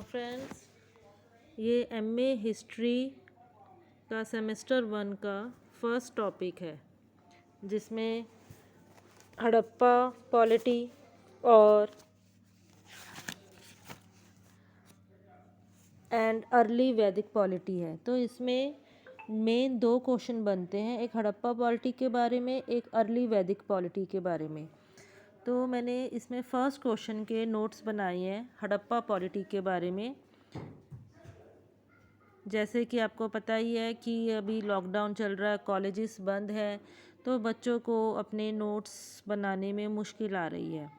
Friends, ये MA history का semester 1 का फर्स्ट टॉपिक है, जिसमें हड़प्पा पॉलिटी और अर्ली वैदिक पॉलिटी है। तो इसमें मेन 2 क्वेश्चन बनते हैं, एक हड़प्पा पॉलिटी के बारे में, एक अर्ली वैदिक पॉलिटी के बारे में। तो मैंने इसमें फर्स्ट क्वेश्चन के नोट्स बनाए हैं हड़प्पा पॉलिटी के बारे में। जैसे कि आपको पता ही है कि अभी लॉकडाउन चल रहा है, कॉलेजेस बंद है, तो बच्चों को अपने नोट्स बनाने में मुश्किल आ रही है।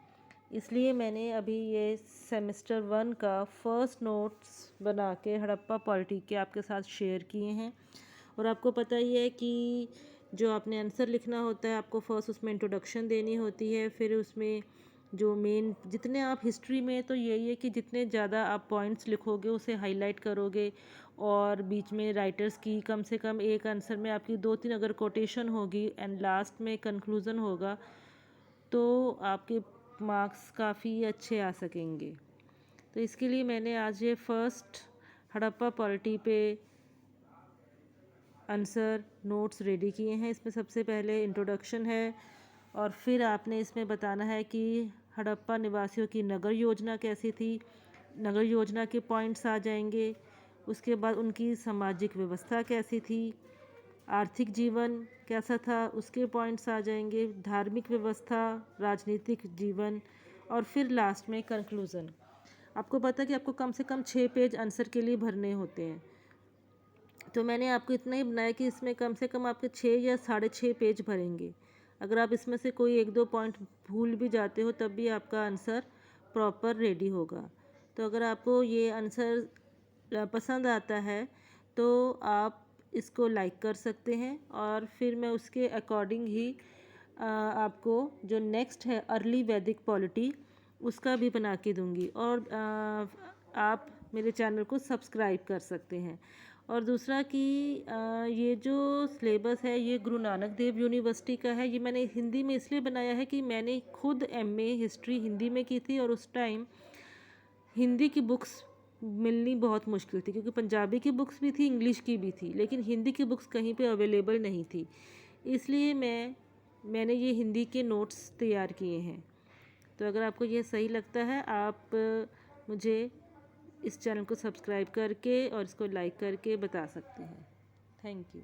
इसलिए मैंने अभी ये सेमेस्टर 1 का फर्स्ट नोट्स बना के हड़प्पा पॉलिटी के आपके साथ शेयर किए हैं। और आपको पता ही है कि जो आपने आंसर लिखना होता है, आपको फर्स्ट उसमें इंट्रोडक्शन देनी होती है, फिर उसमें जो मेन जितने आप हिस्ट्री में तो यही है कि जितने ज़्यादा आप पॉइंट्स लिखोगे उसे हाईलाइट करोगे, और बीच में राइटर्स की कम से कम एक आंसर में आपकी 2-3 अगर कोटेशन होगी एंड लास्ट में कंक्लूज़न होगा, तो आपके मार्क्स काफ़ी अच्छे आ सकेंगे। तो इसके लिए मैंने आज ये फर्स्ट हड़प्पा पॉलिटी पे आंसर नोट्स रेडी किए हैं। इसमें सबसे पहले इंट्रोडक्शन है, और फिर आपने इसमें बताना है कि हड़प्पा निवासियों की नगर योजना कैसी थी, नगर योजना के पॉइंट्स आ जाएंगे। उसके बाद उनकी सामाजिक व्यवस्था कैसी थी, आर्थिक जीवन कैसा था, उसके पॉइंट्स आ जाएंगे, धार्मिक व्यवस्था, राजनीतिक जीवन, और फिर लास्ट में कंक्लूज़न। आपको पता है कि आपको कम से कम 6 पेज आंसर के लिए भरने होते हैं। तो मैंने आपको इतना ही बनाया कि इसमें कम से कम आपके 6 या 6.5 पेज भरेंगे। अगर आप इसमें से कोई 1-2 पॉइंट भूल भी जाते हो, तब भी आपका आंसर प्रॉपर रेडी होगा। तो अगर आपको ये आंसर पसंद आता है तो आप इसको लाइक कर सकते हैं, और फिर मैं उसके अकॉर्डिंग ही आपको जो नेक्स्ट है अर्ली वैदिक पॉलिटी, उसका भी बना के दूंगी। और आप मेरे चैनल को सब्सक्राइब कर सकते हैं। और दूसरा कि ये जो सिलेबस है ये गुरु नानक देव यूनिवर्सिटी का है। ये मैंने हिंदी में इसलिए बनाया है कि मैंने खुद एमए हिस्ट्री हिंदी में की थी, और उस टाइम हिंदी की बुक्स मिलनी बहुत मुश्किल थी, क्योंकि पंजाबी की बुक्स भी थी, इंग्लिश की भी थी, लेकिन हिंदी की बुक्स कहीं पे अवेलेबल नहीं थी। इसलिए मैंने ये हिंदी के नोट्स तैयार किए हैं। तो अगर आपको ये सही लगता है, आप मुझे इस चैनल को सब्सक्राइब करके और इसको लाइक करके बता सकते हैं। Thank you.